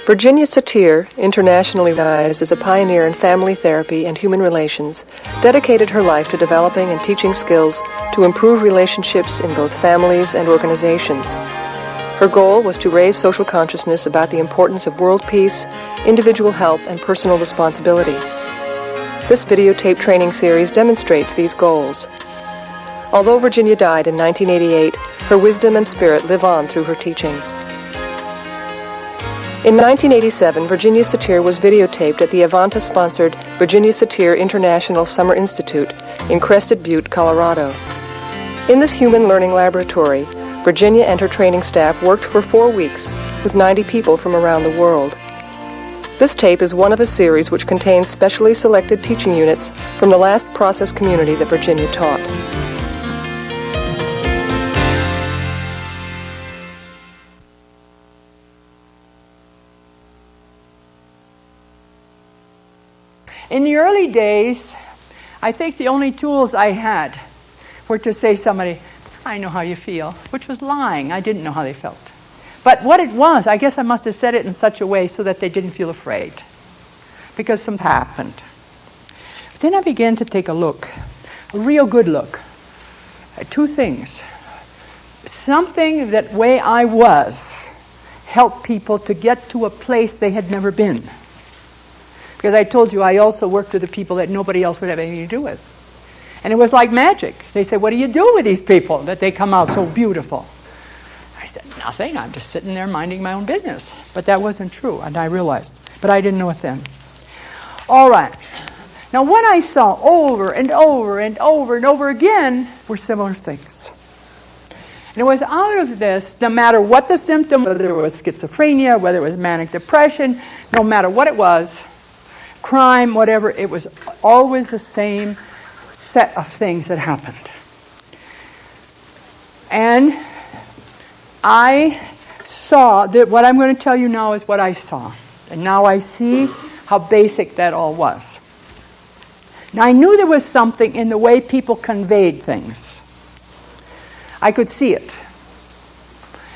Virginia Satir, internationally recognized as a pioneer in family therapy and human relations, dedicated her life to developing and teaching skills to improve relationships in both families and organizations. Her goal was to raise social consciousness about the importance of world peace, individual health, and personal responsibility. This videotape training series demonstrates these goals. Although Virginia died in 1988, her wisdom and spirit live on through her teachings. In 1987, Virginia Satir was videotaped at the Avanta-sponsored Virginia Satir International Summer Institute in Crested Butte, Colorado. In this human learning laboratory, Virginia and her training staff worked for 4 weeks with 90 people from around the world. This tape is one of a series which contains specially selected teaching units from the last process community that Virginia taught. In the early days, I think the only tools I had were to say to somebody, I know how you feel, which was lying. I didn't know how they felt. But what it was, I guess I must have said it in such a way so that they didn't feel afraid, because something happened. But then I began to take a look, a real good look, at two things. Something that way I was helped people to get to a place they had never been. Because I told you I also worked with the people that nobody else would have anything to do with. And it was like magic. They said, what do you do with these people that they come out so beautiful? I said, nothing. I'm just sitting there minding my own business. But that wasn't true, and I realized. But I didn't know it then. All right. Now what I saw over and over and over and over again were similar things. And it was out of this, no matter what the symptom, whether it was schizophrenia, whether it was manic depression, no matter what it was, crime, whatever, it was always the same set of things that happened. And I saw that what I'm going to tell you now is what I saw. And now I see how basic that all was. Now I knew there was something in the way people conveyed things. I could see it.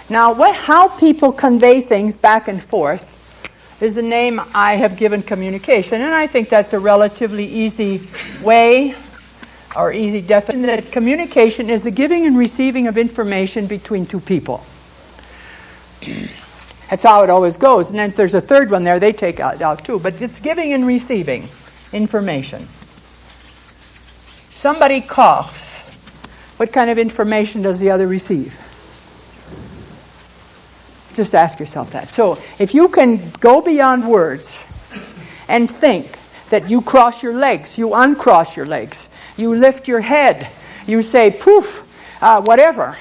Now how people convey things back and forth is the name I have given communication, and I think that's a relatively easy way or easy definition, that communication is the giving and receiving of information between two people. That's how it always goes, and then if there's a third one there, they take it out too, but it's giving and receiving information. Somebody coughs. What kind of information does the other receive? Just ask yourself that. So if you can go beyond words and think that you cross your legs, you uncross your legs, you lift your head, you say poof, whatever.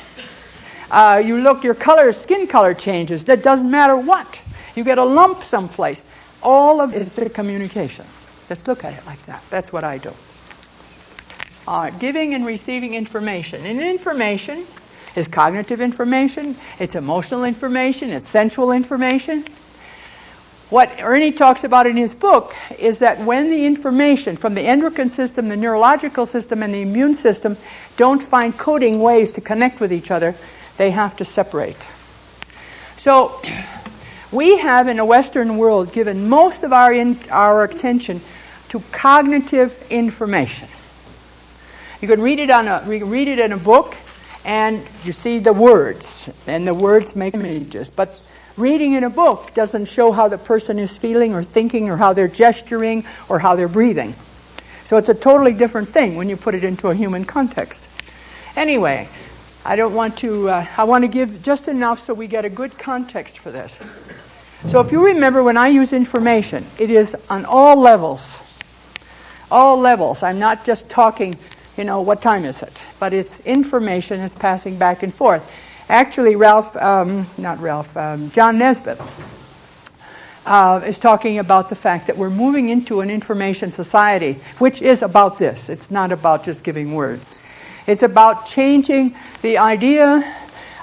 You look, your color, skin color changes. That doesn't matter what. You get a lump someplace. All of it is a communication. Just look at it like that. That's what I do. Giving and receiving information. And information is cognitive information, it's emotional information, it's sensual information. What Ernie talks about in his book is that when the information from the endocrine system, the neurological system, and the immune system don't find coding ways to connect with each other, they have to separate. So we have in the Western world given most of our attention to cognitive information. You can read it in a book, and you see the words, and the words make images. But reading in a book doesn't show how the person is feeling or thinking or how they're gesturing or how they're breathing. So it's a totally different thing when you put it into a human context. Anyway, I want to give just enough so we get a good context for this. So if you remember, when I use information, it is on all levels. All levels. I'm not just talking, what time is it? But it's information is passing back and forth. Actually, John Nesbitt is talking about the fact that we're moving into an information society, which is about this. It's not about just giving words. It's about changing the idea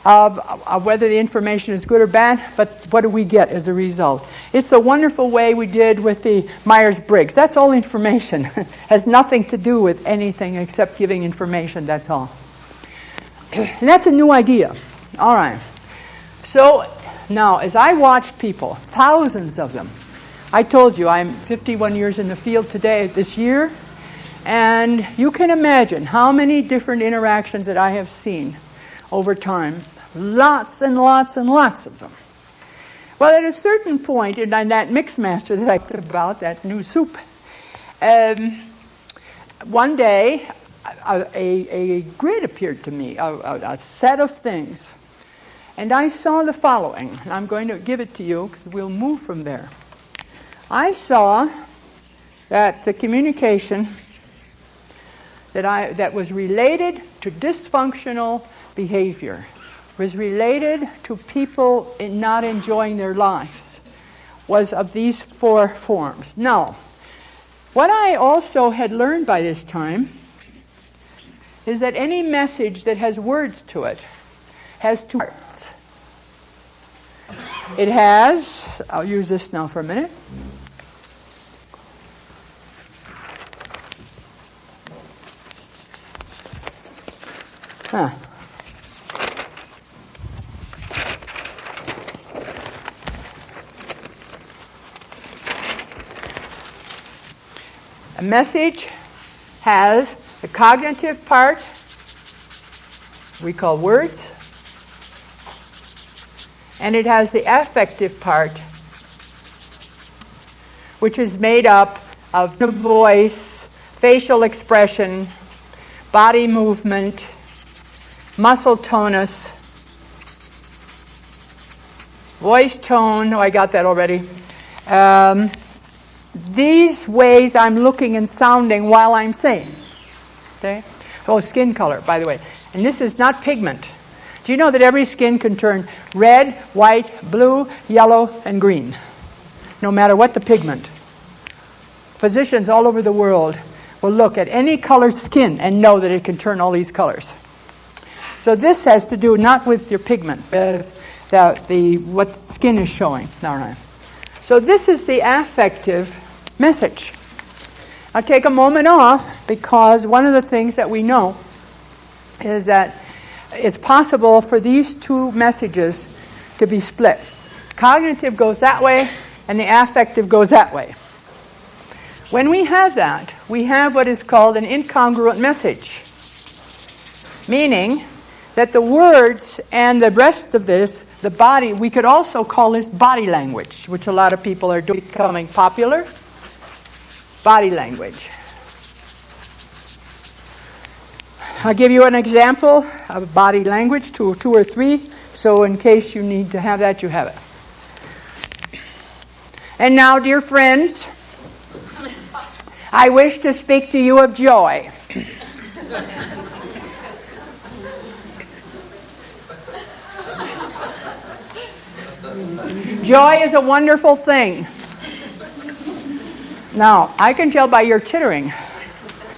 of whether the information is good or bad, but what do we get as a result? It's a wonderful way we did with the Myers-Briggs. That's all information. Has nothing to do with anything except giving information, that's all. And that's a new idea. All right. So Now, as I watched people, thousands of them, I told you I'm 51 years in the field this year, and you can imagine how many different interactions that I have seen over time. Lots and lots and lots of them. Well, at a certain point, in that mix master that I talked about, that new soup, one day a grid appeared to me, a set of things. And I saw the following. I'm going to give it to you because we'll move from there. I saw that the communication that was related to dysfunctional behavior, was related to people not enjoying their lives, was of these 4 forms. Now, what I also had learned by this time is that any message that has words to it has 2 parts. It has, I'll use this now for a minute. A message has the cognitive part, we call words, and it has the affective part, which is made up of the voice, facial expression, body movement, muscle tonus, voice tone, I got that already. These ways I'm looking and sounding while I'm saying. Okay? Oh, skin color, by the way. And this is not pigment. Do you know that every skin can turn red, white, blue, yellow, and green? No matter what the pigment. Physicians all over the world will look at any colored skin and know that it can turn all these colors. So this has to do not with your pigment, but what skin is showing. All right. So this is the affective message. I'll take a moment off because one of the things that we know is that it's possible for these 2 messages to be split. Cognitive goes that way and the affective goes that way. When we have that, we have what is called an incongruent message, meaning that the words and the rest of this, the body, we could also call this body language, which a lot of people are becoming popular. Body language. I'll give you an example of body language, two or three, so in case you need to have that, you have it. And now, dear friends, I wish to speak to you of joy. Joy is a wonderful thing. Now, I can tell by your tittering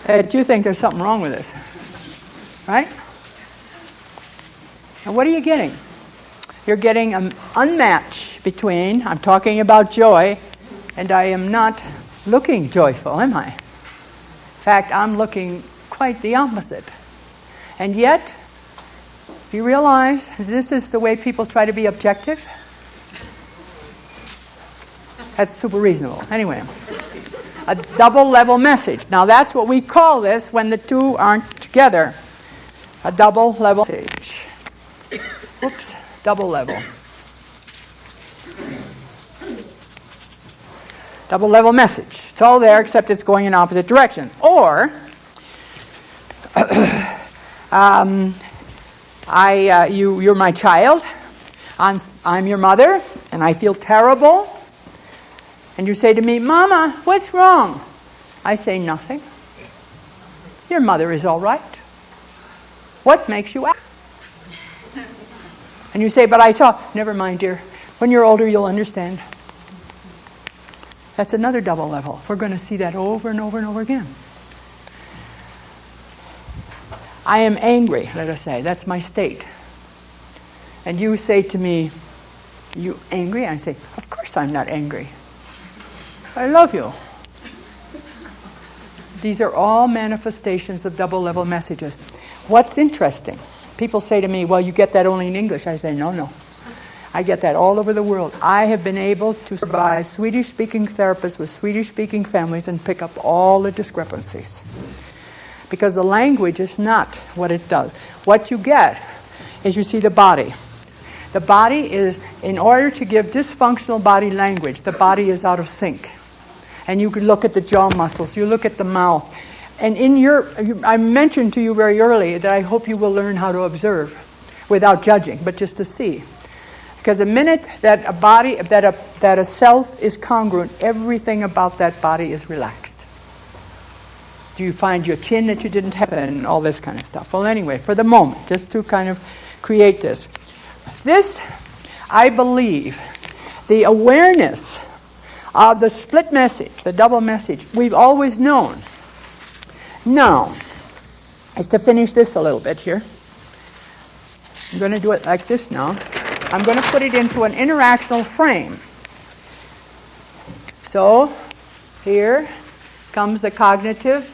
that you think there's something wrong with this. Right? And what are you getting? You're getting an unmatch between, I'm talking about joy, and I am not looking joyful, am I? In fact, I'm looking quite the opposite. And yet, do you realize this is the way people try to be objective? That's super reasonable. Anyway, a double level message. Now that's what we call this when the 2 aren't together. A double level message. Oops, double level. Double level message. It's all there except it's going in opposite directions. Or, you're my child. I'm your mother, and I feel terrible. And you say to me, Mama, what's wrong? I say nothing. Your mother is all right. What makes you act? And you say, but I saw, never mind, dear. When you're older, you'll understand. That's another double level. We're going to see that over and over and over again. I am angry, let us say. That's my state. And you say to me, you angry? I say, of course I'm not angry. I love you. These are all manifestations of double level messages. What's interesting? People say to me, well, you get that only in English. I say, no. I get that all over the world. I have been able to survive Swedish-speaking therapists with Swedish-speaking families and pick up all the discrepancies. Because the language is not what it does. What you get is you see the body. The body is, in order to give dysfunctional body language, the body is out of sync. And you can look at the jaw muscles, you look at the mouth. And I mentioned to you very early that I hope you will learn how to observe without judging, but just to see. Because the minute that a self is congruent, everything about that body is relaxed. Do you find your chin that you didn't have and all this kind of stuff? Well, anyway, for the moment, just to kind of create this. This, I believe, the awareness of the split message, the double message, we've always known. Now, is to finish this a little bit here. I'm going to do it like this now. I'm going to put it into an interactional frame. So, here comes the cognitive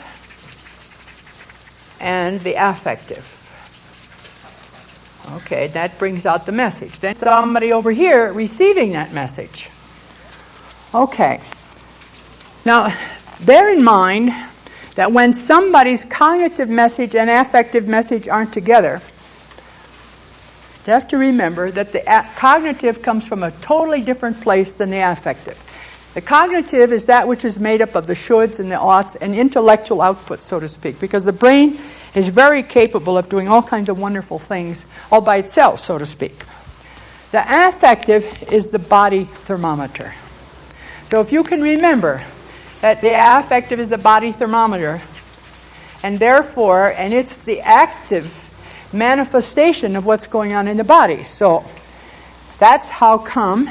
and the affective. Okay, that brings out the message. Then somebody over here receiving that message. Okay. Now, bear in mind that when somebody's cognitive message and affective message aren't together, you have to remember that the cognitive comes from a totally different place than the affective. The cognitive is that which is made up of the shoulds and the oughts and intellectual output, so to speak, because the brain is very capable of doing all kinds of wonderful things all by itself, so to speak. The affective is the body thermometer. So if you can remember that the affective is the body thermometer, and therefore, and it's the active manifestation of what's going on in the body. So that's how come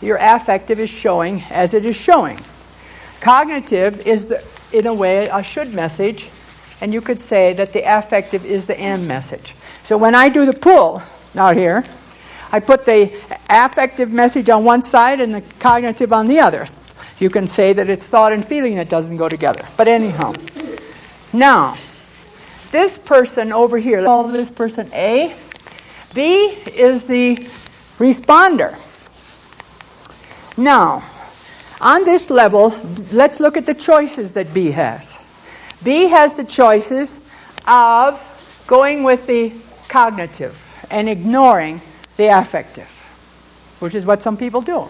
your affective is showing as it is showing. Cognitive is, in a way, a should message, and you could say that the affective is the am message. So when I do the pull out here, I put the affective message on one side and the cognitive on the other. You can say that it's thought and feeling that doesn't go together. But anyhow, now, this person over here, call this person A. B is the responder. Now, on this level, let's look at the choices that B has. B has the choices of going with the cognitive and ignoring the affective, which is what some people do.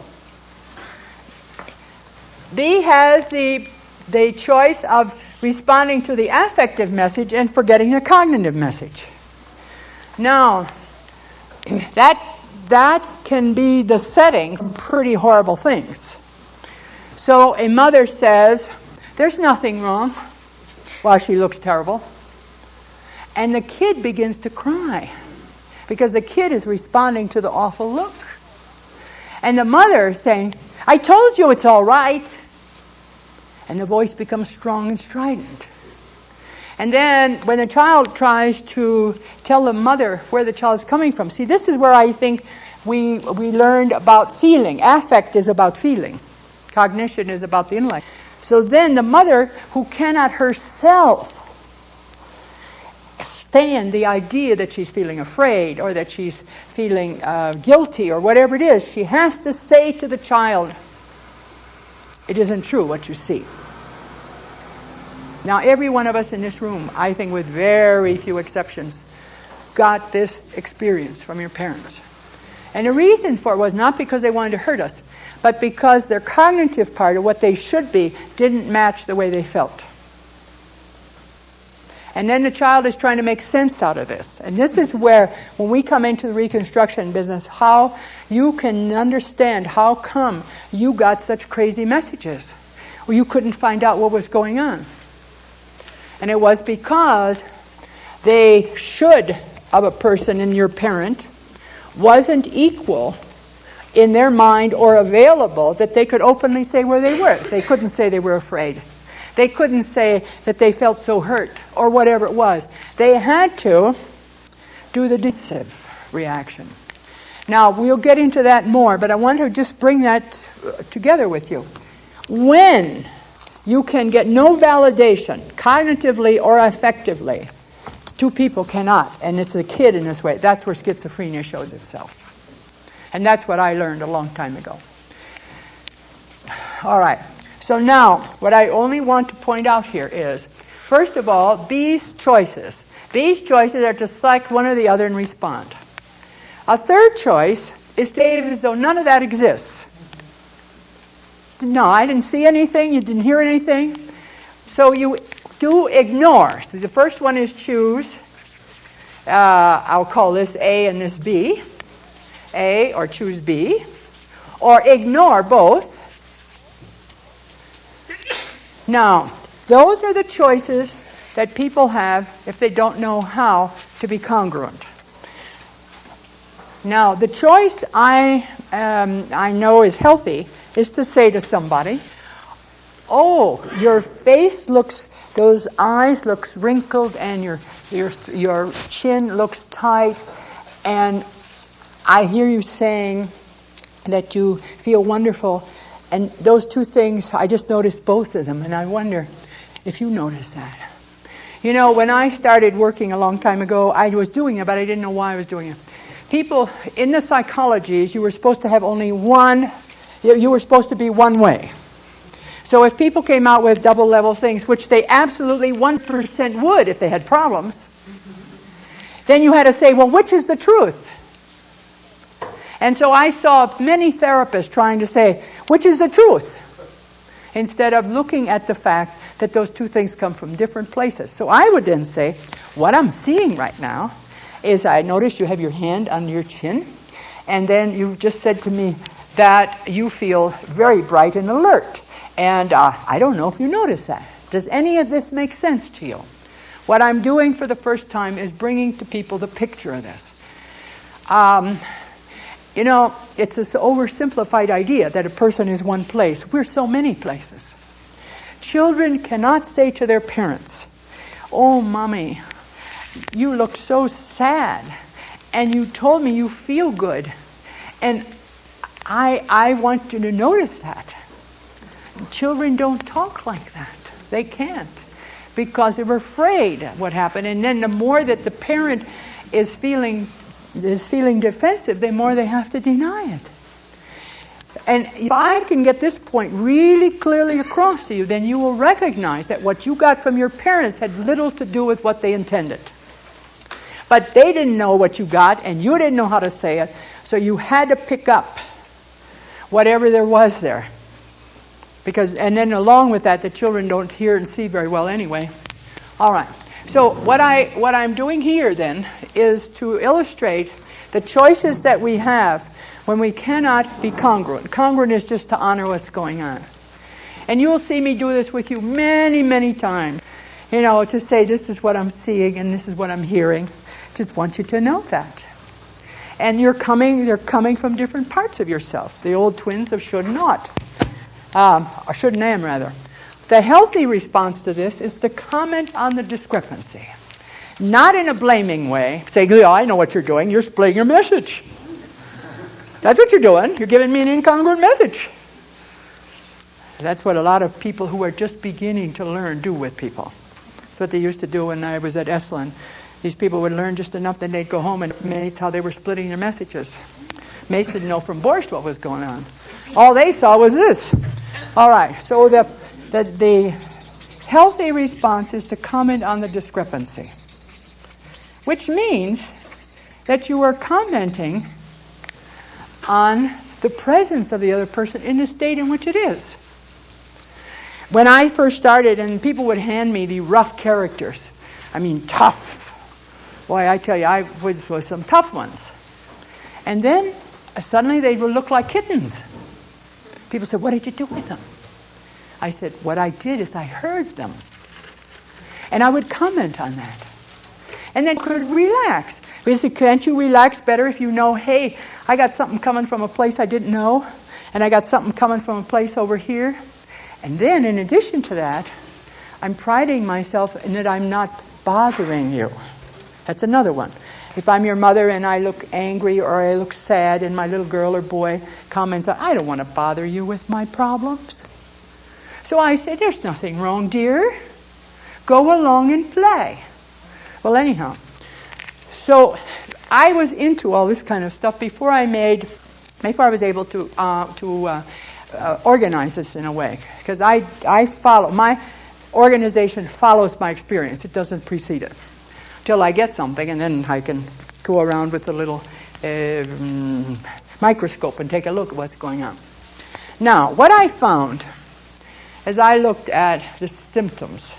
B has the choice of responding to the affective message and forgetting the cognitive message. Now, that can be the setting for pretty horrible things. So a mother says, there's nothing wrong, while she looks terrible. And the kid begins to cry because the kid is responding to the awful look. And the mother is saying, I told you it's all right. And the voice becomes strong and strident. And then when the child tries to tell the mother where the child is coming from, see, this is where I think we learned about feeling. Affect is about feeling. Cognition is about the intellect. So then the mother, who cannot herself stand the idea that she's feeling afraid or that she's feeling guilty or whatever it is, she has to say to the child, it isn't true what you see. Now, every one of us in this room, I think with very few exceptions, got this experience from your parents. And the reason for it was not because they wanted to hurt us, but because their cognitive part of what they should be didn't match the way they felt. And then the child is trying to make sense out of this. And this is where, when we come into the reconstruction business, how you can understand how come you got such crazy messages. Well, you couldn't find out what was going on. And it was because they should of a person and your parent wasn't equal in their mind or available that they could openly say where they were. They couldn't say they were afraid. They couldn't say that they felt so hurt or whatever it was. They had to do the defensive reaction. Now, we'll get into that more, but I want to just bring that together with you. When you can get no validation, cognitively or affectively, two people cannot, and it's a kid in this way, that's where schizophrenia shows itself. And that's what I learned a long time ago. All right. So now, what I only want to point out here is, first of all, B's choices. B's choices are to select one or the other and respond. A third choice is to behave as though none of that exists. No, I didn't see anything. You didn't hear anything. So you do ignore. So the first one is choose. I'll call this A and this B. A or choose B. Or ignore both. Now, those are the choices that people have if they don't know how to be congruent. Now, the choice I know is healthy is to say to somebody, oh, your face looks, those eyes looks wrinkled and your chin looks tight, and I hear you saying that you feel wonderful. And those two things, I just noticed both of them, and I wonder if you notice that. You know, when I started working a long time ago, I was doing it, but I didn't know why I was doing it. People, in the psychologies, you were supposed to have only one, you were supposed to be one way. So if people came out with double-level things, which they absolutely 1% would if they had problems, then you had to say, well, which is the truth? And so I saw many therapists trying to say, which is the truth? Instead of looking at the fact that those two things come from different places. So I would then say, what I'm seeing right now is I notice you have your hand under your chin, and then you've just said to me that you feel very bright and alert. And I don't know if you notice that. Does any of this make sense to you? What I'm doing for the first time is bringing to people the picture of this. You know, it's this oversimplified idea that a person is one place. We're so many places. Children cannot say to their parents, oh, Mommy, you look so sad, and you told me you feel good, and I want you to notice that. Children don't talk like that. They can't, because they're afraid of what happened. And then the more that the parent is feeling defensive, the more they have to deny it. And if I can get this point really clearly across to you, then you will recognize that what you got from your parents had little to do with what they intended. But they didn't know what you got, and you didn't know how to say it, so you had to pick up whatever there was there. And then along with that, the children don't hear and see very well anyway. All right. So what I'm doing here then is to illustrate the choices that we have when we cannot be congruent. Congruent is just to honor what's going on. And you will see me do this with you many, many times. You know, to say this is what I'm seeing and this is what I'm hearing. Just want you to know that. And they're coming from different parts of yourself. The old twins of should not. Or should and am, rather. The healthy response to this is to comment on the discrepancy. Not in a blaming way. Say, yeah, I know what you're doing. You're splitting your message. That's what you're doing. You're giving me an incongruent message. That's what a lot of people who are just beginning to learn do with people. That's what they used to do when I was at Esalen. These people would learn just enough, then they'd go home and mates how they were splitting their messages. Mates didn't know from Borscht what was going on. All they saw was this. All right, so the healthy response is to comment on the discrepancy, which means that you are commenting on the presence of the other person in the state in which it is. When I first started, and people would hand me the rough characters, I mean tough. Boy, I tell you, I was some tough ones. And then suddenly they would look like kittens. People said, what did you do with them? I said, what I did is I heard them. And I would comment on that. And then could relax. Because can't you relax better if you know, hey, I got something coming from a place I didn't know, and I got something coming from a place over here. And then, in addition to that, I'm priding myself in that I'm not bothering you. That's another one. If I'm your mother and I look angry or I look sad and my little girl or boy comments, I don't want to bother you with my problems. So I say, there's nothing wrong, dear. Go along and play. Well, anyhow, so I was into all this kind of stuff before I made before I was able to organize this in a way. Because I follow, my organization follows my experience. It doesn't precede it. Till I get something, and then I can go around with a little microscope and take a look at what's going on. Now, what I found as I looked at the symptoms,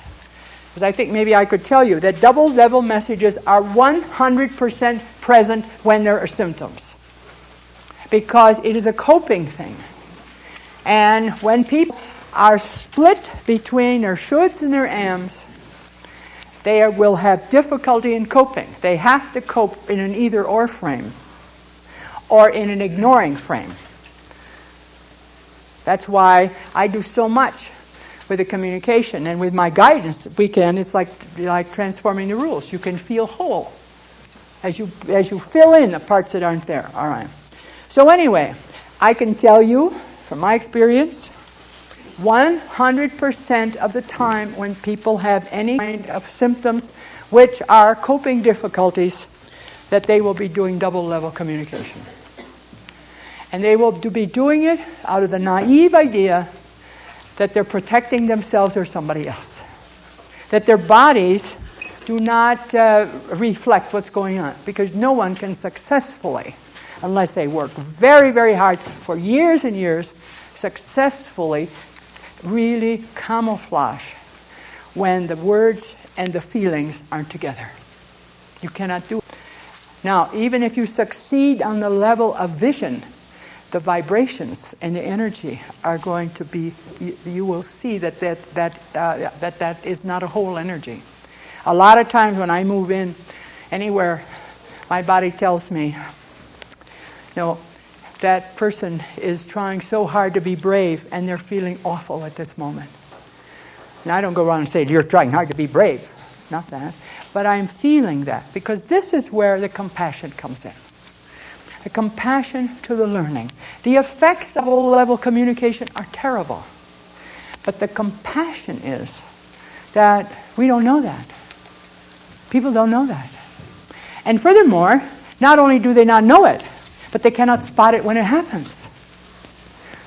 is I think maybe I could tell you that double level messages are 100% present when there are symptoms. Because it is a coping thing. And when people are split between their shoulds and their ams, they will have difficulty in coping. They have to cope in an either-or frame or in an ignoring frame. That's why I do so much with the communication, and with my guidance weekend, it's like transforming the rules. You can feel whole as you fill in the parts that aren't there. All right. So anyway, I can tell you from my experience, 100% of the time when people have any kind of symptoms which are coping difficulties, that they will be doing double level communication. And they will be doing it out of the naive idea that they're protecting themselves or somebody else. That their bodies do not reflect what's going on. Because no one can successfully, unless they work very, very hard for years and years, successfully really camouflage when the words and the feelings aren't together. You cannot do it. Now, even if you succeed on the level of vision, the vibrations and the energy are going to be, you will see that is not a whole energy. A lot of times when I move in anywhere, my body tells me, no, that person is trying so hard to be brave and they're feeling awful at this moment. And I don't go around and say, you're trying hard to be brave. Not that. But I'm feeling that because this is where the compassion comes in. The compassion to the learning. The effects of low-level communication are terrible. But the compassion is that we don't know that. People don't know that. And furthermore, not only do they not know it, but they cannot spot it when it happens.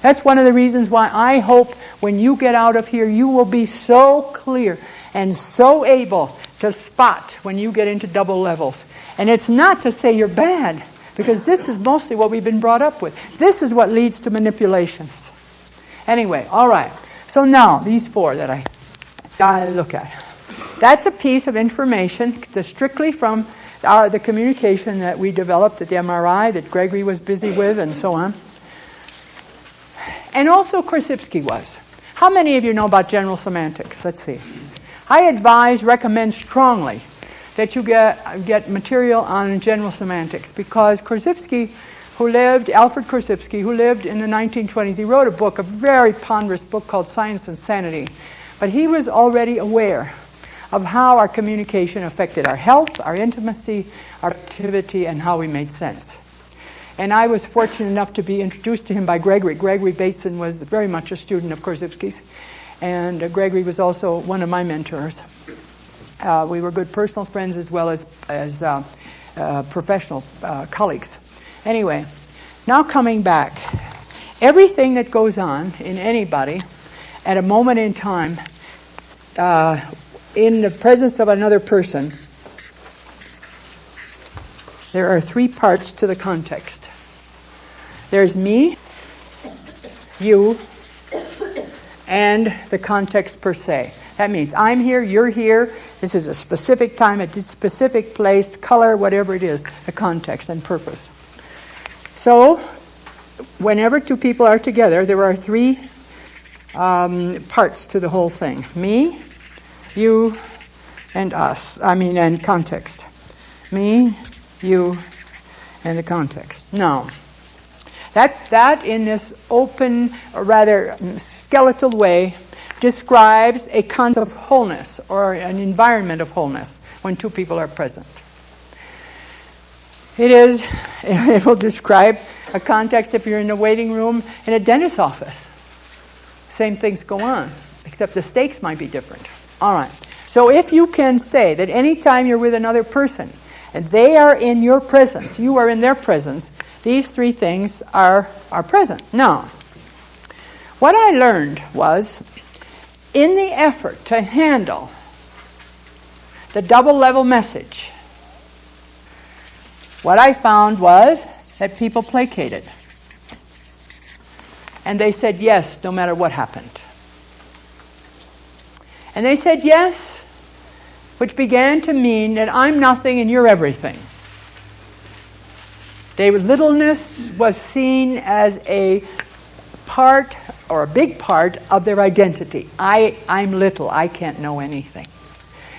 That's one of the reasons why I hope when you get out of here, you will be so clear and so able to spot when you get into double levels. And it's not to say you're bad, because this is mostly what we've been brought up with. This is what leads to manipulations. Anyway, all right. So now, these four that I look at. That's a piece of information that's strictly from the communication that we developed at the MRI that Gregory was busy with and so on. And also Korzybski was. How many of you know about general semantics? Let's see. I recommend strongly that you get material on general semantics because Alfred Korzybski, who lived in the 1920s, he wrote a very ponderous book called Science and Sanity. But he was already aware of how our communication affected our health, our intimacy, our activity, and how we made sense. And I was fortunate enough to be introduced to him by Gregory. Gregory Bateson was very much a student of Korzybski's, and Gregory was also one of my mentors. We were good personal friends as well as professional colleagues. Anyway, now coming back, everything that goes on in anybody at a moment in time, in the presence of another person, there are three parts to the context. There's me, you, and the context per se. That means I'm here, you're here, this is a specific time, a specific place, color, whatever it is, the context and purpose. So, whenever two people are together, there are three parts to the whole thing. Me, you, and us. And context. Me, you, and the context. Now, that in this open, or rather skeletal way, describes a kind of wholeness or an environment of wholeness when two people are present. It will describe a context if you're in a waiting room in a dentist's office. Same things go on, except the stakes might be different. All right. So if you can say that any time you're with another person and they are in your presence, you are in their presence, these three things are present. Now, what I learned was, in the effort to handle the double level message, what I found was that people placated. And they said yes no matter what happened. And they said yes, which began to mean that I'm nothing and you're everything. Their littleness was seen as a part or a big part of their identity. I'm little, I can't know anything.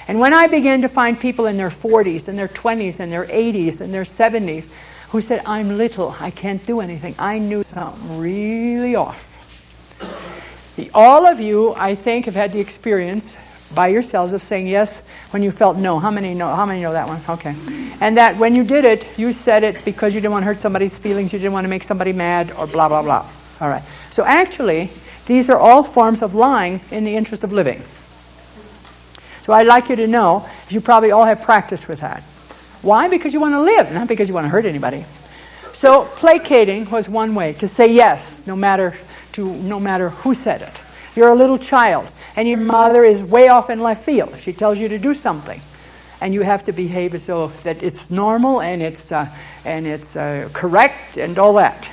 And when I began to find people in their 40s and their 20s and their 80s and their 70s who said, I'm little, I can't do anything, I knew something really off. All of you, I think, have had the experience by yourselves of saying yes when you felt no. How many know that one? Okay. And that when you did it, you said it because you didn't want to hurt somebody's feelings, you didn't want to make somebody mad, or blah, blah, blah. All right. So actually, these are all forms of lying in the interest of living. So I'd like you to know, you probably all have practice with that. Why? Because you want to live, not because you want to hurt anybody. So placating was one way, to say yes, no matter who said it. You're a little child, and your mother is way off in left field. She tells you to do something, and you have to behave as though that it's normal and it's correct and all that.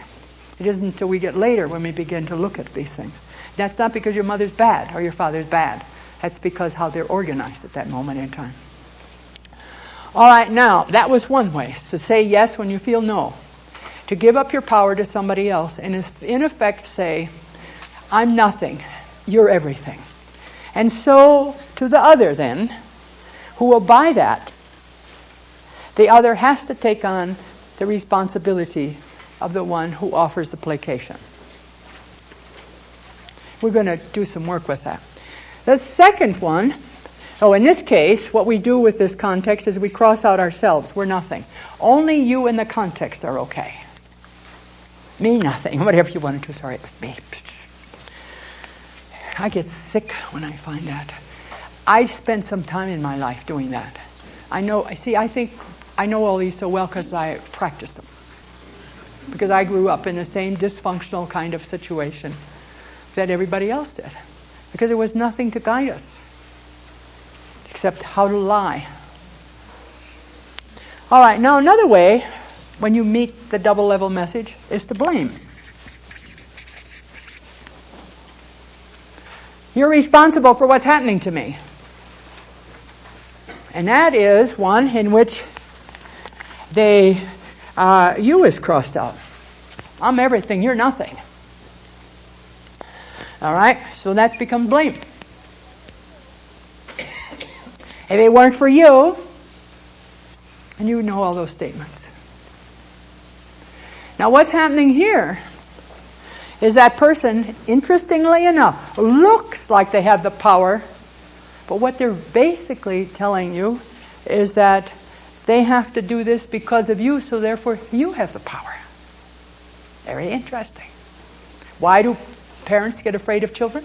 It isn't until we get later when we begin to look at these things. That's not because your mother's bad or your father's bad. That's because how they're organized at that moment in time. All right, now, that was one way, to say yes when you feel no. To give up your power to somebody else and in effect say, I'm nothing, you're everything. And so, to the other then, who will buy that, the other has to take on the responsibility of the one who offers the placation. We're going to do some work with that. The second one, in this case, what we do with this context is we cross out ourselves. We're nothing. Only you and the context are okay. Me, nothing. Whatever you want to do, sorry, me. I get sick when I find that. I spent some time in my life doing that. I think I know all these so well because I practiced them. Because I grew up in the same dysfunctional kind of situation that everybody else did. Because there was nothing to guide us except how to lie. All right, now another way, when you meet the double level message, is to blame. You're responsible for what's happening to me. And that is one in which you is crossed out. I'm everything, you're nothing. All right, so that becomes blame. If it weren't for you, and you know all those statements. Now what's happening here is that person, interestingly enough, looks like they have the power, but what they're basically telling you is that they have to do this because of you, so therefore you have the power. Very interesting. Why do parents get afraid of children?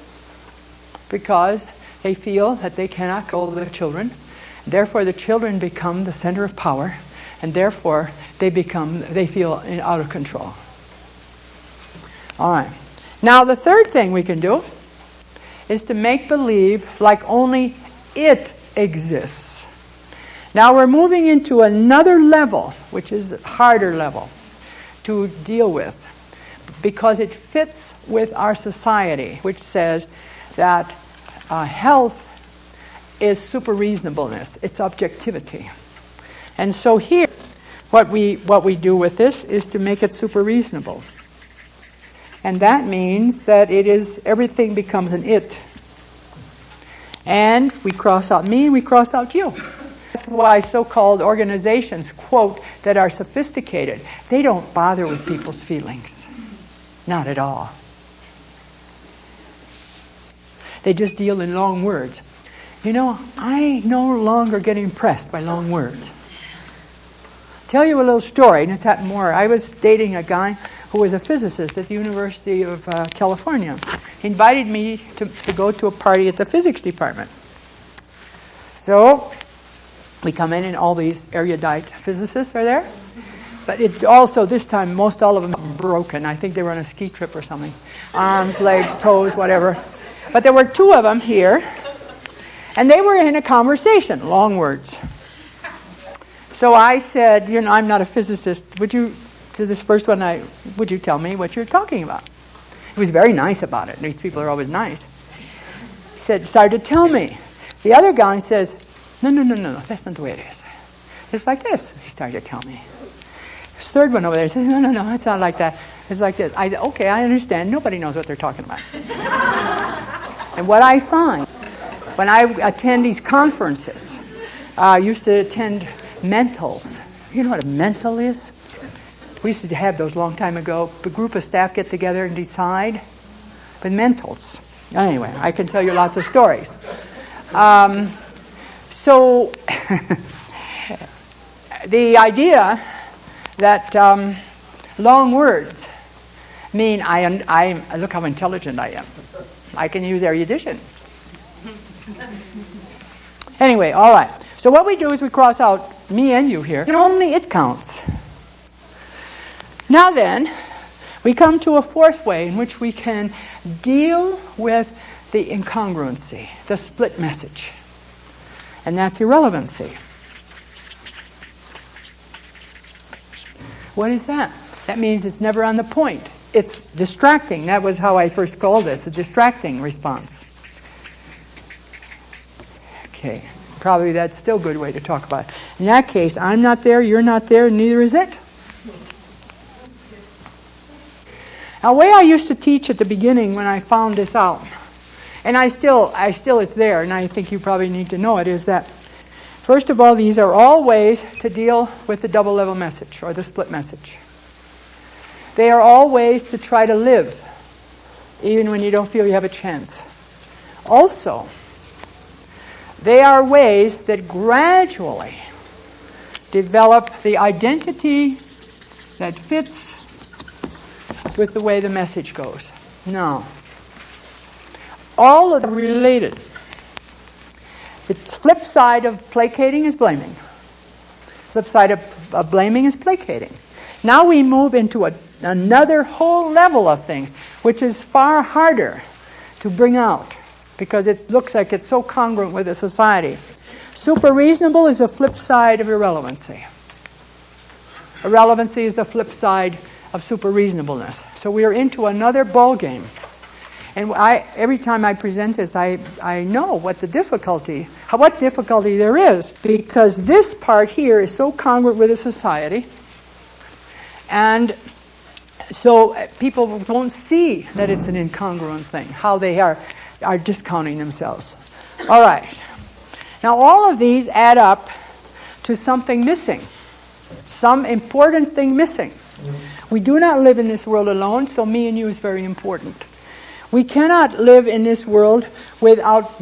Because they feel that they cannot control the children. Therefore, the children become the center of power, and therefore they feel out of control. All right. Now, the third thing we can do is to make believe like only it exists. Now we're moving into another level, which is a harder level to deal with, because it fits with our society, which says that health is super reasonableness, it's objectivity. And so here, what we do with this is to make it super reasonable. And that means that everything becomes an it. And we cross out me, we cross out you. That's why so-called organizations, quote, that are sophisticated, they don't bother with people's feelings. Not at all. They just deal in long words. You know, I no longer get impressed by long words. Tell you a little story, and it's happened more. I was dating a guy who was a physicist at the University of California. He invited me to go to a party at the physics department. So We come in and all these erudite physicists are there. But it also, this time, most all of them are broken. I think they were on a ski trip or something. Arms, legs, toes, whatever. But there were two of them here. And they were in a conversation, long words. So I said, I'm not a physicist. To this first one, would you tell me what you're talking about? He was very nice about it. These people are always nice. He started to tell me. The other guy says, no, that's not the way it is. It's like this. He started to tell me. This third one over there says, no, it's not like that. It's like this. I said, okay, I understand. Nobody knows what they're talking about. And what I find, when I attend these conferences, I used to attend mentals. You know what a mental is? We used to have those a long time ago. A group of staff get together and decide. But mentals. Anyway, I can tell you lots of stories. So the idea that long words mean I look how intelligent I am. I can use erudition. Anyway, all right. So what we do is we cross out me and you here, and only it counts. Now then, we come to a fourth way in which we can deal with the incongruency, the split message. And that's irrelevancy. What is that? That means it's never on the point. It's distracting. That was how I first called this, a distracting response. Okay, probably that's still a good way to talk about it. In that case, I'm not there, you're not there, neither is it. Now, the way I used to teach at the beginning when I found this out, and I still it's there, and I think you probably need to know it, is that, first of all, these are all ways to deal with the double level message or the split message. They are all ways to try to live, even when you don't feel you have a chance. Also, they are ways that gradually develop the identity that fits with the way the message goes. Now, all of them are related. The flip side of placating is blaming. Flip side of blaming is placating. Now we move into another whole level of things, which is far harder to bring out because it looks like it's so congruent with a society. Super reasonable is the flip side of irrelevancy. Irrelevancy is the flip side of super reasonableness. So we are into another ball game. And every time I present this, I know what difficulty there is, because this part here is so congruent with a society, and so people won't see that it's an incongruent thing, how they are discounting themselves. All right. Now all of these add up to something missing, some important thing missing. We do not live in this world alone, so me and you is very important. We cannot live in this world without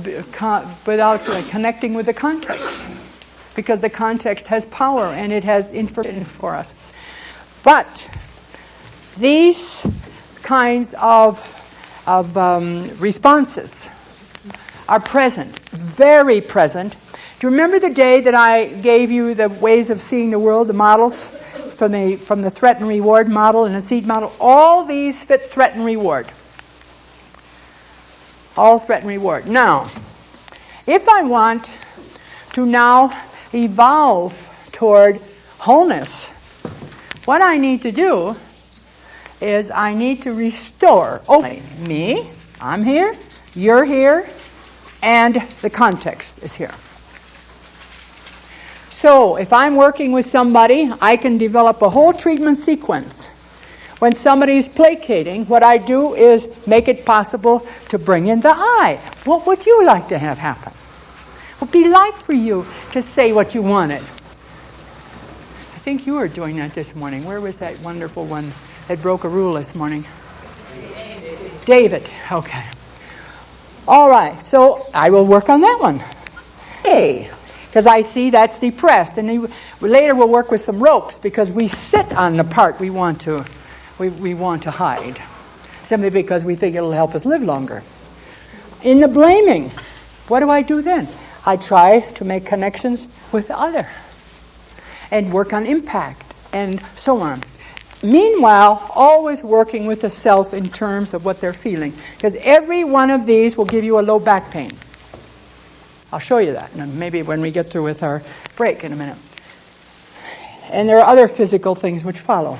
connecting with the context, because the context has power and it has information for us. But these kinds of responses are present, very present. Do you remember the day that I gave you the ways of seeing the world, the models from the threat and reward model and the seed model? All these fit threat and reward. All threat and reward. Now, if I want to now evolve toward wholeness, what I need to do is I need to restore me, I'm here, you're here, and the context is here. So if I'm working with somebody, I can develop a whole treatment sequence. When somebody's placating, what I do is make it possible to bring in the I. What would you like to have happen? What would it be like for you to say what you wanted? I think you were doing that this morning. Where was that wonderful one that broke a rule this morning? David. Okay. All right. So I will work on that one. Hey. Because I see that's depressed. And later we'll work with some ropes, because we sit on the part we want to hide, simply because we think it'll help us live longer. In the blaming, what do I do then? I try to make connections with other and work on impact and so on. Meanwhile, always working with the self in terms of what they're feeling. Because every one of these will give you a low back pain. I'll show you that maybe when we get through with our break in a minute. And there are other physical things which follow.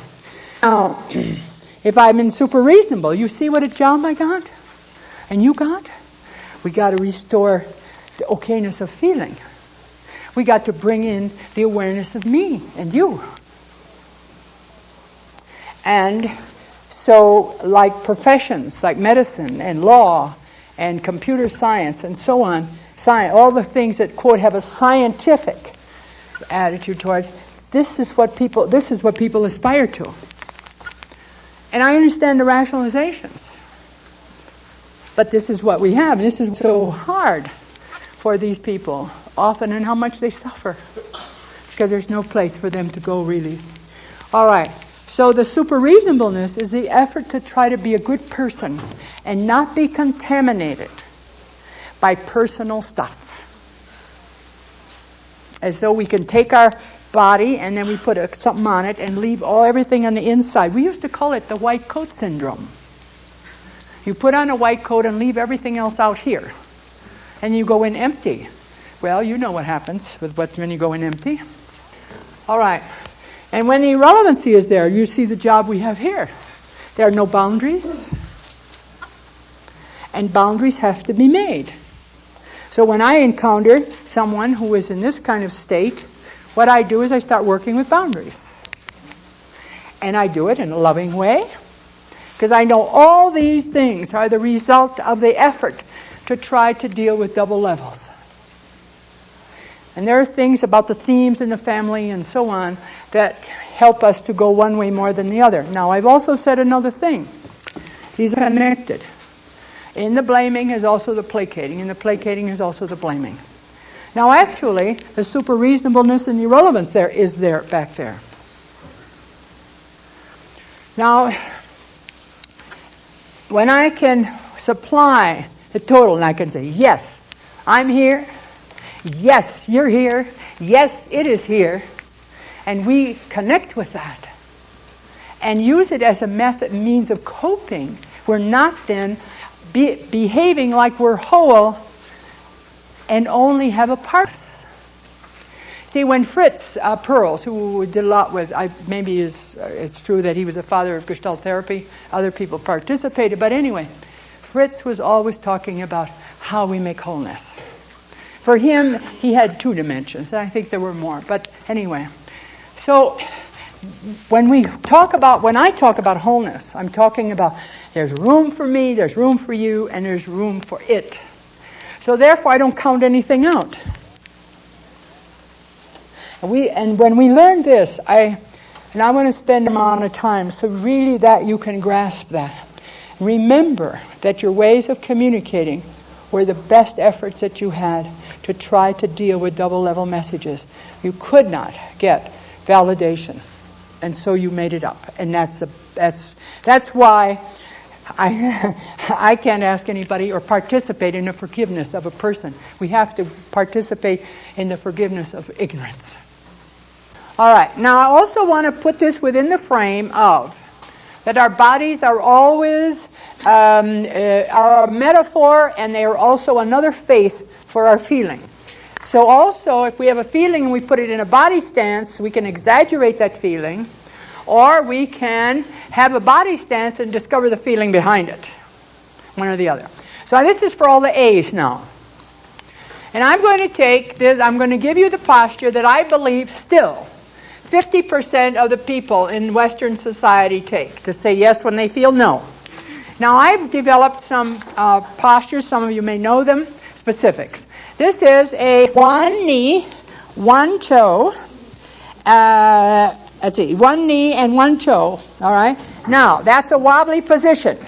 Now, if I'm in super reasonable, you see what a job I got? And you got? We got to restore the okayness of feeling. We got to bring in the awareness of me and you. And so, like professions, like medicine and law and computer science and so on, all the things that, quote, have a scientific attitude toward, this is what people aspire to. And I understand the rationalizations. But this is what we have. And this is so hard for these people, often, and how much they suffer. Because there's no place for them to go, really. All right. So the super reasonableness is the effort to try to be a good person and not be contaminated by personal stuff. As though we can take our body and then we put something on it and leave everything on the inside. We used to call it the white coat syndrome. You put on a white coat and leave everything else out here. And you go in empty. Well, you know what happens when you go in empty. All right. And when the irrelevancy is there, you see the job we have here. There are no boundaries. And boundaries have to be made. So when I encounter someone who is in this kind of state, what I do is I start working with boundaries. And I do it in a loving way. Because I know all these things are the result of the effort to try to deal with double levels. And there are things about the themes in the family and so on that help us to go one way more than the other. Now, I've also said another thing. These are connected. In the blaming is also the placating, and the placating is also the blaming. Now, actually, the super reasonableness and irrelevance is there back there. Now, when I can supply the total, and I can say, yes, I'm here. Yes, you're here. Yes, it is here. And we connect with that and use it as a means of coping. We're not then behaving like we're whole and only have a part. See, when Fritz Perls, who did a lot with, it's true that he was the father of Gestalt therapy, other people participated, but anyway, Fritz was always talking about how we make wholeness. For him, he had two dimensions, and I think there were more, but anyway. So, when I talk about wholeness, I'm talking about there's room for me, there's room for you, and there's room for it. So therefore, I don't count anything out. And when we learn this, I want to spend a amount of time so really that you can grasp that. Remember that your ways of communicating were the best efforts that you had to try to deal with double-level messages. You could not get validation, and so you made it up. And that's why I can't ask anybody or participate in the forgiveness of a person. We have to participate in the forgiveness of ignorance. All right. Now, I also want to put this within the frame of that our bodies are always are a metaphor, and they are also another face for our feeling. So also, if we have a feeling and we put it in a body stance, we can exaggerate that feeling, or we can have a body stance and discover the feeling behind it. One or the other. So this is for all the A's now. And I'm going to take this, I'm going to give you the posture that I believe still 50% of the people in Western society take, to say yes when they feel no. Now, I've developed some postures, some of you may know them, specifics. This is a one knee, one toe, one knee and one toe, all right? Now, that's a wobbly position.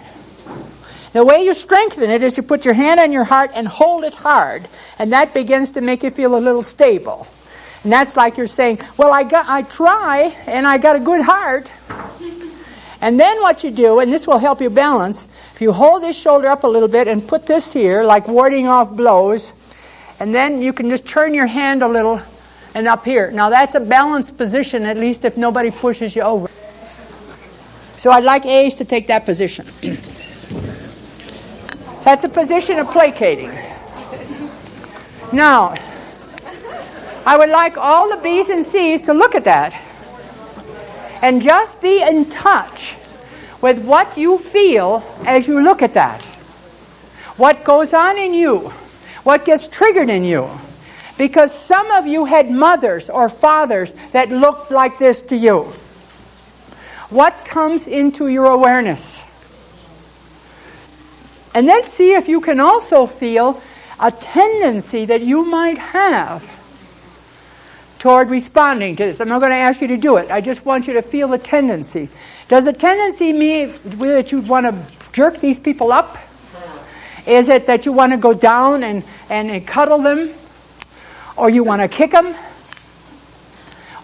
The way you strengthen it is you put your hand on your heart and hold it hard, and that begins to make you feel a little stable. And that's like you're saying, well, I try, and I got a good heart. And then what you do, and this will help you balance, if you hold this shoulder up a little bit and put this here, like warding off blows, And then you can just turn your hand a little and up here. Now that's a balanced position, at least if nobody pushes you over. So I'd like A's to take that position. That's a position of placating. Now, I would like all the B's and C's to look at that and just be in touch with what you feel as you look at that. What goes on in you, what gets triggered in you. Because some of you had mothers or fathers that looked like this to you. What comes into your awareness? And then see if you can also feel a tendency that you might have toward responding to this. I'm not going to ask you to do it. I just want you to feel the tendency. Does the tendency mean that you want to jerk these people up? Is it that you want to go down and cuddle them? Or you want to kick them?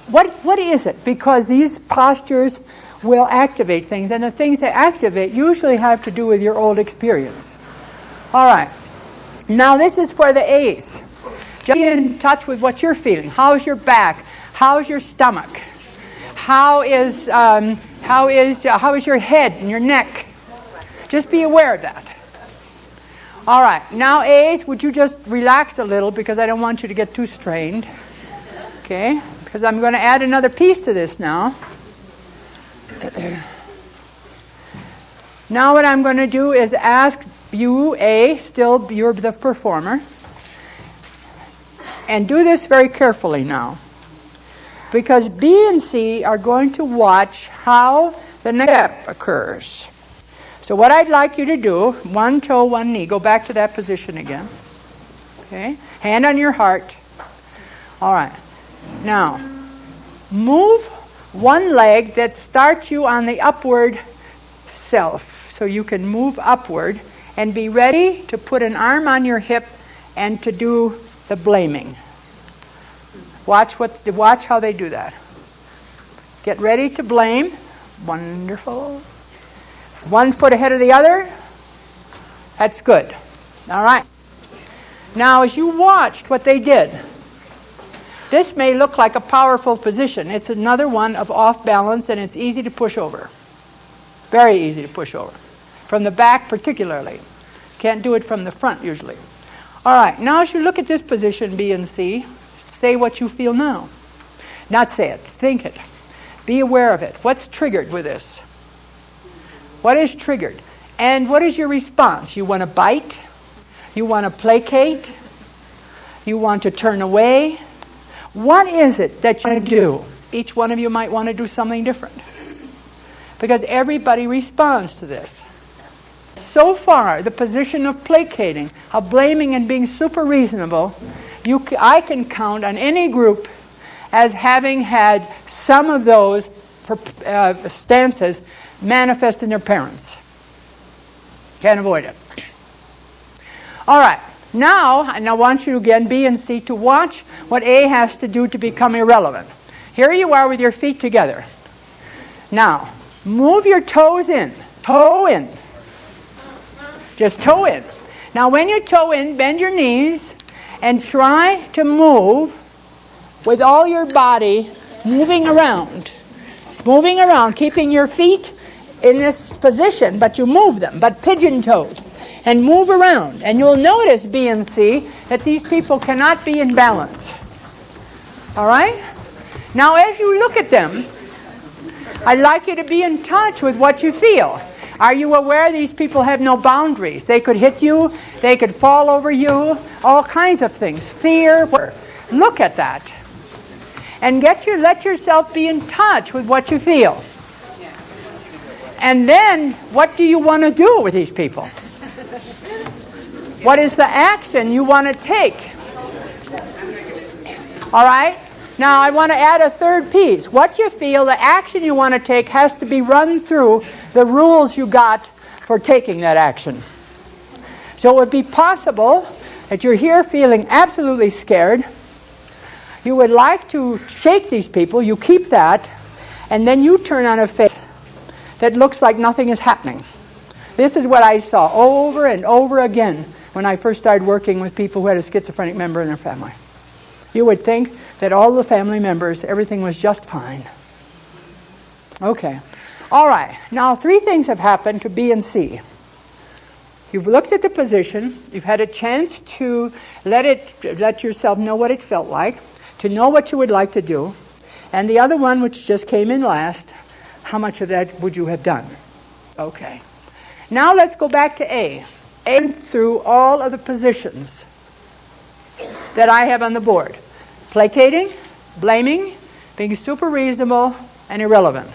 What is it? Because these postures will activate things, and the things that activate usually have to do with your old experience. All right. Now this is for the A's. Just be in touch with what you're feeling. How's your back? How's your stomach? How is your head and your neck? Just be aware of that. All right. Now A's, would you just relax a little because I don't want you to get too strained. Okay? Because I'm going to add another piece to this now. Now what I'm going to do is ask you, A, still you're the performer, and do this very carefully now. Because B and C are going to watch how the next step occurs. So what I'd like you to do, one toe, one knee, go back to that position again. Okay? Hand on your heart. All right. Now, move one leg that starts you on the upward self. So you can move upward and be ready to put an arm on your hip and to do the blaming. Watch how they do that. Get ready to blame. Wonderful. One foot ahead of the other. That's good. All right. Now, as you watched what they did, this may look like a powerful position. It's another one of off balance, and it's easy to push over. Very easy to push over. From the back particularly. Can't do it from the front usually. All right. Now, as you look at this position, B and C, say what you feel now. Not say it. Think it. Be aware of it. What's triggered with this? What is triggered? And what is your response? You want to bite? You want to placate? You want to turn away? What is it that you want to do? Each one of you might want to do something different. Because everybody responds to this. So far, the position of placating, of blaming and being super reasonable, I can count on any group as having had some of those stances manifest in their parents. Can't avoid it. All right. Now, and I want you again, B and C, to watch what A has to do to become irrelevant. Here you are with your feet together. Now, move your toes in. Toe in. Just toe in. Now, when you toe in, bend your knees and try to move with all your body moving around. Moving around, keeping your feet in this position, but you move them, but pigeon-toed. And move around. And you'll notice, B and C, that these people cannot be in balance. All right? Now, as you look at them, I'd like you to be in touch with what you feel. Are you aware these people have no boundaries? They could hit you. They could fall over you. All kinds of things. Fear. Look at that. And let yourself be in touch with what you feel. And then, what do you want to do with these people? What is the action you want to take? All right? Now, I want to add a third piece. What you feel, the action you want to take, has to be run through the rules you got for taking that action. So it would be possible that you're here feeling absolutely scared. You would like to shake these people. You keep that. And then you turn on a face that looks like nothing is happening. This is what I saw over and over again when I first started working with people who had a schizophrenic member in their family. You would think that all the family members, everything was just fine. Okay. All right. Now, 3 things have happened to B and C. You've looked at the position. You've had a chance to let yourself know what it felt like, to know what you would like to do. And the other one, which just came in last, how much of that would you have done? Okay. Now let's go back to A. A went through all of the positions that I have on the board. Placating, blaming, being super reasonable, and irrelevant.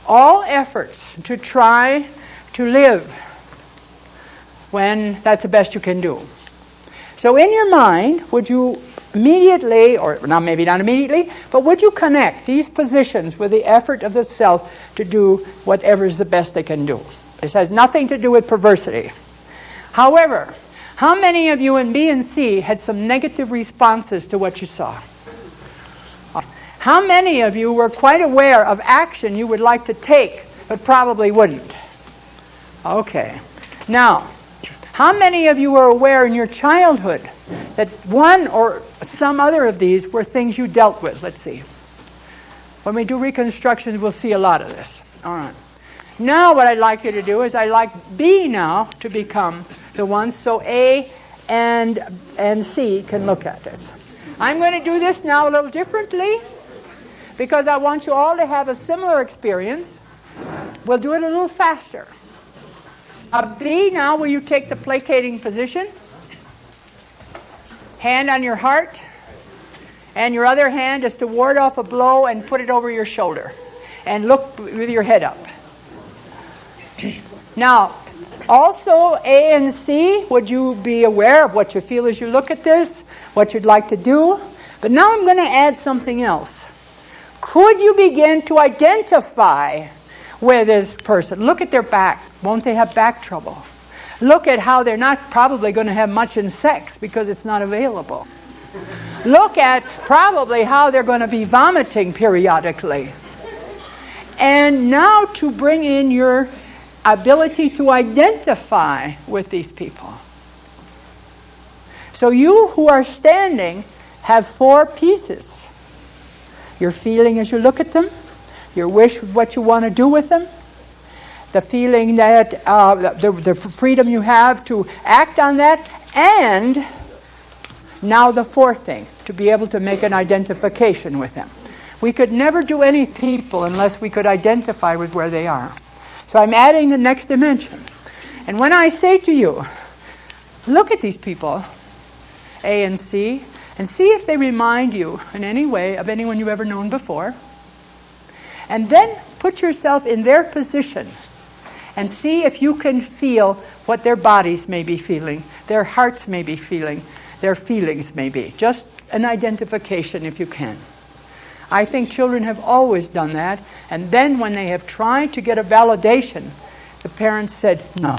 All efforts to try to live when that's the best you can do. So in your mind, would you immediately, or now maybe not immediately, but would you connect these positions with the effort of the self to do whatever is the best they can do? This has nothing to do with perversity. However, how many of you in B and C had some negative responses to what you saw? How many of you were quite aware of action you would like to take, but probably wouldn't? Okay. Now, how many of you were aware in your childhood that one or some other of these were things you dealt with? Let's see. When we do reconstructions, we'll see a lot of this. All right. Now what I'd like you to do is I'd like B now to become the one so A and C can look at this. I'm going to do this now a little differently because I want you all to have a similar experience. We'll do it a little faster. B, now will you take the placating position? Hand on your heart. And your other hand is to ward off a blow and put it over your shoulder. And look with your head up. Now, also A and C, would you be aware of what you feel as you look at this? What you'd like to do? But now I'm going to add something else. Could you begin to identify with this person? Look at their back. Won't they have back trouble? Look at how they're not probably going to have much in sex because it's not available. Look at probably how they're going to be vomiting periodically. And now to bring in your ability to identify with these people. So you who are standing have 4 pieces. Your feeling as you look at them, your wish, what you want to do with them, the feeling that the freedom you have to act on that, and now the 4th thing, to be able to make an identification with them. We could never do any people unless we could identify with where they are. So I'm adding the next dimension. And when I say to you, look at these people, A and C, and see if they remind you in any way of anyone you've ever known before. And then put yourself in their position and see if you can feel what their bodies may be feeling, their hearts may be feeling, their feelings may be. Just an identification if you can. I think children have always done that, and then when they have tried to get a validation, the parents said no.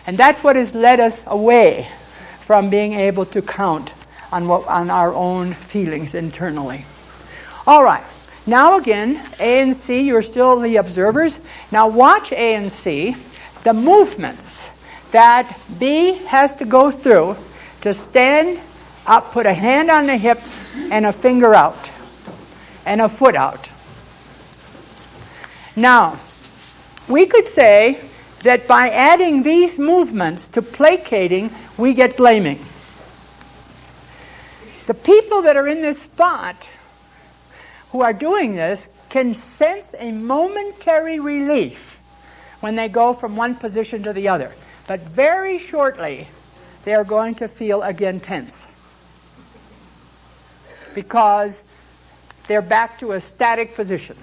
And that's what has led us away from being able to count on our own feelings internally. All right. Now again, A and C, you're still the observers. Now watch A and C, the movements that B has to go through to stand up, put a hand on the hip and a finger out and a foot out. Now, we could say that by adding these movements to placating, we get blaming. The people that are in this spot who are doing this can sense a momentary relief when they go from one position to the other. But very shortly, they are going to feel again tense. Because they're back to a static position.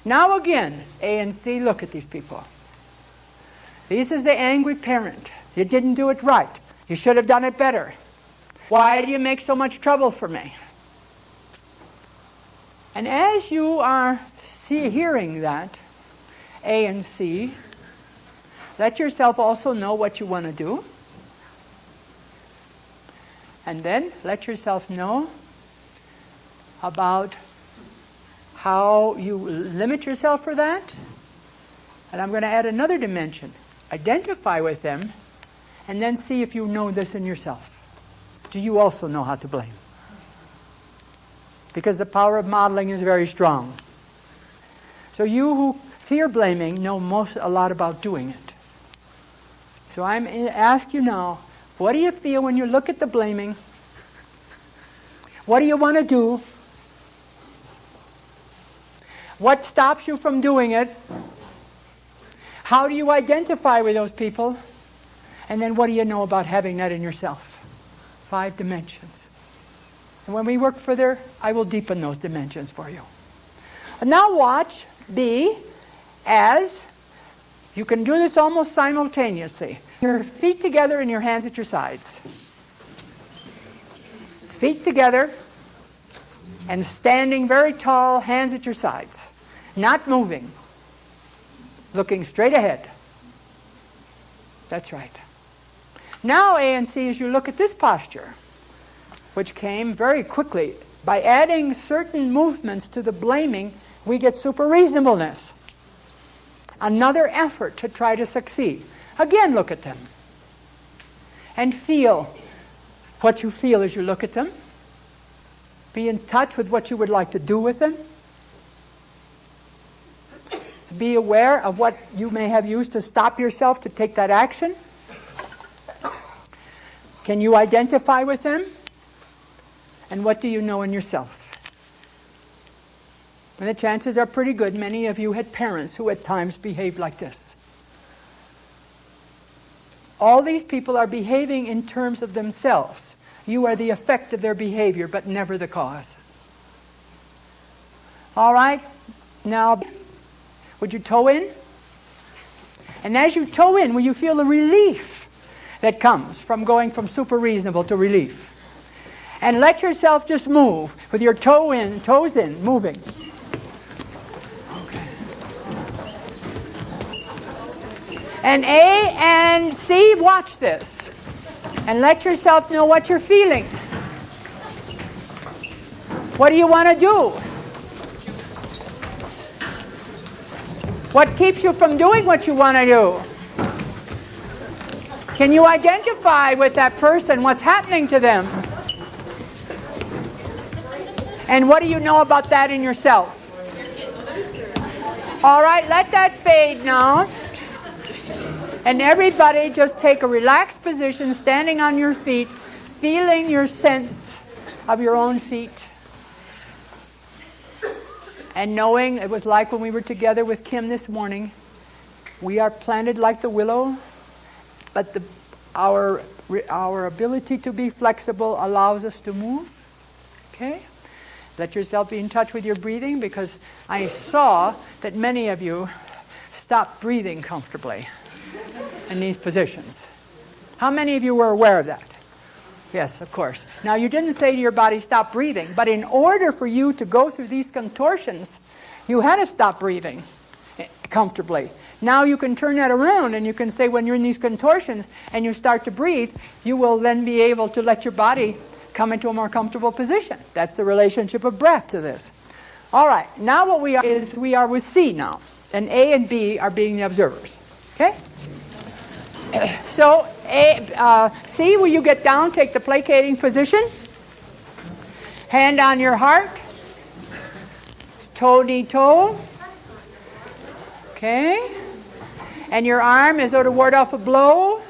Now again, A and C, look at these people. This is the angry parent. You didn't do it right. You should have done it better. Why do you make so much trouble for me? And as you are hearing that, A and C, let yourself also know what you want to do. And then let yourself know about how you limit yourself for that. And I'm going to add another dimension. Identify with them And then see if you know this in yourself. Do you also know how to blame? Because the power of modeling is very strong. So you who fear blaming know a lot about doing it. So I'm ask you now, what do you feel when you look at the blaming? What do you want to do? What stops you from doing it? How do you identify with those people? And then what do you know about having that in yourself? 5 dimensions. And when we work further, I will deepen those dimensions for you. And now watch B as you can do this almost simultaneously. Your feet together and your hands at your sides. Feet together and standing very tall, hands at your sides. Not moving. Looking straight ahead. That's right. Now A and C, as you look at this posture, which came very quickly, by adding certain movements to the blaming, we get super reasonableness. Another effort to try to succeed. Again, look at them. And feel what you feel as you look at them. Be in touch with what you would like to do with them. Be aware of what you may have used to stop yourself to take that action. Can you identify with them? And what do you know in yourself? And the chances are pretty good many of you had parents who at times behaved like this. All these people are behaving in terms of themselves. You are the effect of their behavior, but never the cause. All right? Now, would you toe in? And as you toe in, will you feel the relief that comes from going from super reasonable to relief? And let yourself just move with your toes in, moving. Okay. And A and C, watch this. And let yourself know what you're feeling. What do you want to do? What keeps you from doing what you want to do? Can you identify with that person? What's happening to them? And what do you know about that in yourself? All right, let that fade now. And everybody just take a relaxed position, standing on your feet, feeling your sense of your own feet. And knowing it was like when we were together with Kim this morning, we are planted like the willow, but our ability to be flexible allows us to move. Okay? Let yourself be in touch with your breathing, because I saw that many of you stopped breathing comfortably in these positions. How many of you were aware of that? Yes, of course. Now, you didn't say to your body, stop breathing, but in order for you to go through these contortions, you had to stop breathing comfortably. Now you can turn that around and you can say when you're in these contortions and you start to breathe, you will then be able to let your body come into a more comfortable position. That's the relationship of breath to this. All right, now what we are is we are with C now, and A and B are being the observers. Okay? So, C, will you get down, take the placating position? Hand on your heart. Toe, knee, toe. Okay? And your arm as though to ward off a blow,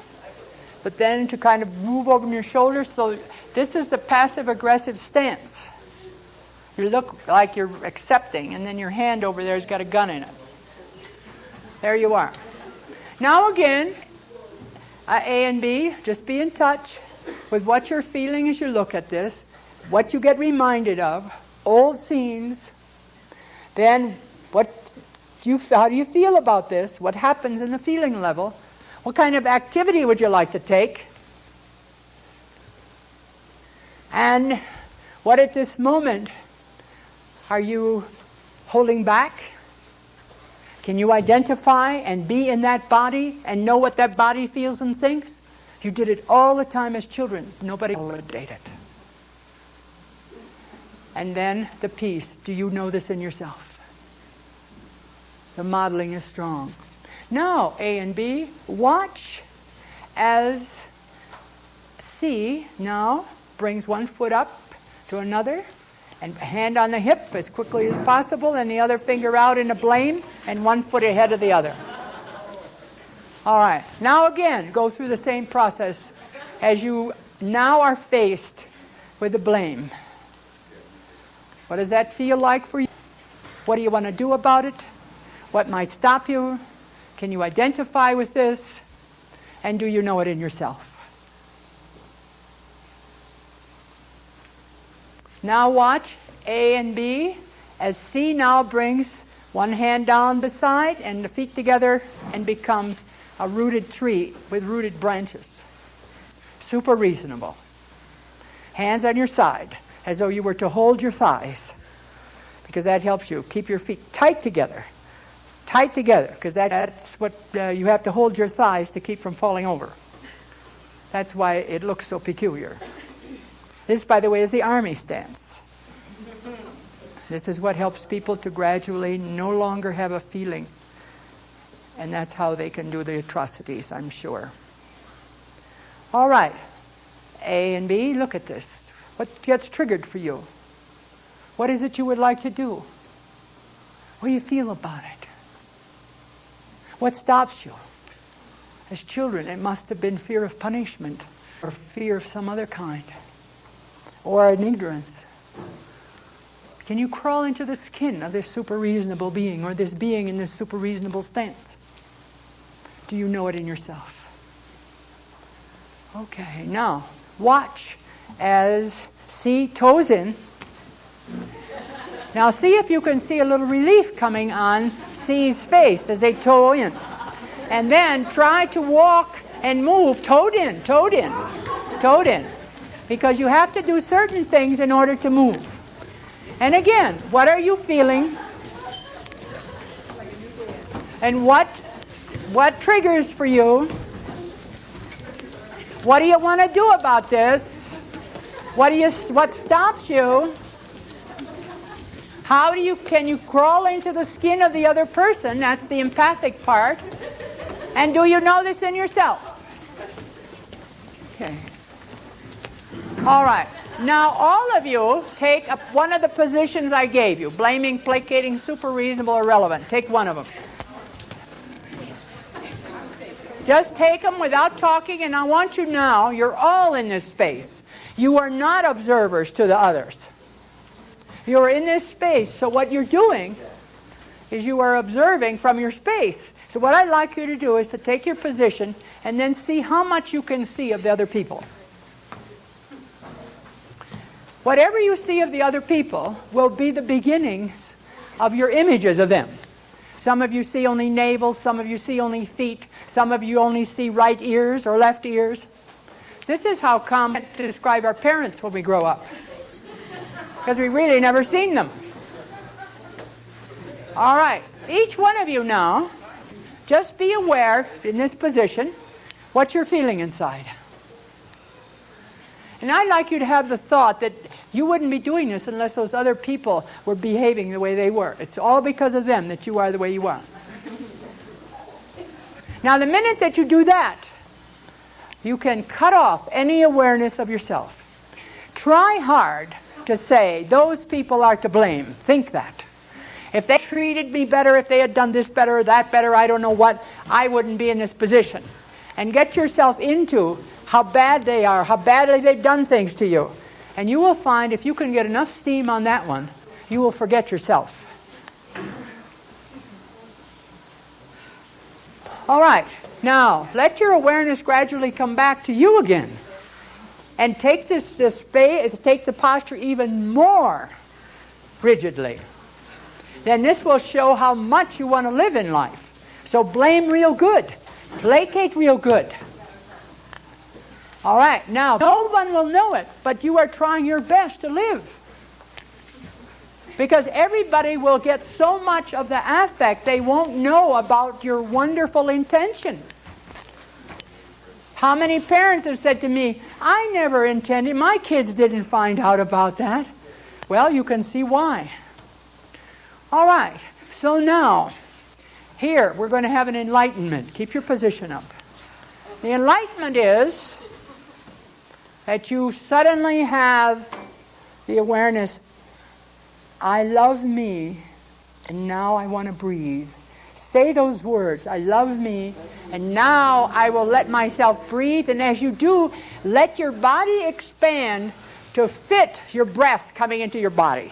but then to kind of move over your shoulders. So this is the passive-aggressive stance. You look like you're accepting, and then your hand over there has got a gun in it. There you are. Now again, A and B, just be in touch with what you're feeling as you look at this, what you get reminded of, old scenes. Then how do you feel about this? What happens in the feeling level? What kind of activity would you like to take? And what at this moment are you holding back? Can you identify and be in that body and know what that body feels and thinks? You did it all the time as children. Nobody validated it. And then the peace. Do you know this in yourself? The modeling is strong. Now, A and B, watch as C now brings one foot up to another, and hand on the hip as quickly as possible, and the other finger out in a blame, and one foot ahead of the other. All right. Now again, go through the same process as you now are faced with the blame. What does that feel like for you? What do you want to do about it? What might stop you? Can you identify with this? And do you know it in yourself? Now watch A and B as C now brings one hand down beside and the feet together and becomes a rooted tree with rooted branches. Super reasonable. Hands on your side as though you were to hold your thighs, because that helps you keep your feet tight together. Tight together, because that's what you have to hold your thighs to keep from falling over. That's why it looks so peculiar. This, by the way, is the army stance. This is what helps people to gradually no longer have a feeling. And that's how they can do the atrocities, I'm sure. All right. A and B, look at this. What gets triggered for you? What is it you would like to do? What do you feel about it? What stops you? As children, it must have been fear of punishment or fear of some other kind, or an ignorance. Can you crawl into the skin of this super reasonable being, or this being in this super reasonable stance? Do you know it in yourself? Okay, now watch as C toes in. Now see if you can see a little relief coming on C's face as they toe in. And then try to walk and move toed in, toed in, toed in. Because you have to do certain things in order to move. And again, what are you feeling? And what triggers for you? What do you want to do about this? What stops you? Can you crawl into the skin of the other person? That's the empathic part. And do you know this in yourself? Okay. All right. Now all of you take up one of the positions I gave you. Blaming, placating, super reasonable, irrelevant. Take one of them. Just take them without talking, and I want you now, you're all in this space. You are not observers to the others. You're in this space, so what you're doing is you are observing from your space. So what I'd like you to do is to take your position and then see how much you can see of the other people. Whatever you see of the other people will be the beginnings of your images of them. Some of you see only navel, some of you see only feet, some of you only see right ears or left ears. This is how come to describe our parents when we grow up, because we really never seen them. All right, each one of you now, just be aware in this position what you're feeling inside. And I'd like you to have the thought that you wouldn't be doing this unless those other people were behaving the way they were. It's all because of them that you are the way you are. Now, the minute that you do that, you can cut off any awareness of yourself. Try hard to say, those people are to blame. Think that. If they treated me better, if they had done this better or that better, I don't know what, I wouldn't be in this position. And get yourself into how bad they are, how badly they've done things to you. And you will find if you can get enough steam on that one, you will forget yourself. All right, now let your awareness gradually come back to you again. And take this space, take the posture even more rigidly. Then this will show how much you want to live in life. So blame real good. Placate real good. All right, now, no one will know it, but you are trying your best to live. Because everybody will get so much of the affect, they won't know about your wonderful intention. How many parents have said to me, I never intended, my kids didn't find out about that. Well, you can see why. All right, so now, here, we're going to have an enlightenment. Keep your position up. The enlightenment is that you suddenly have the awareness, I love me, and now I want to breathe. Say those words, I love me, and now I will let myself breathe. And as you do, let your body expand to fit your breath coming into your body.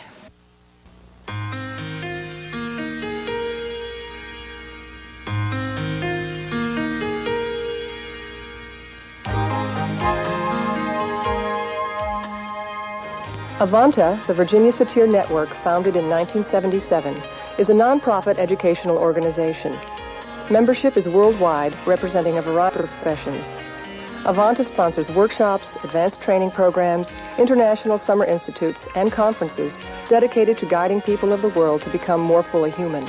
Avanta, the Virginia Satir Network, founded in 1977, is a nonprofit educational organization. Membership is worldwide, representing a variety of professions. Avanta sponsors workshops, advanced training programs, international summer institutes, and conferences dedicated to guiding people of the world to become more fully human.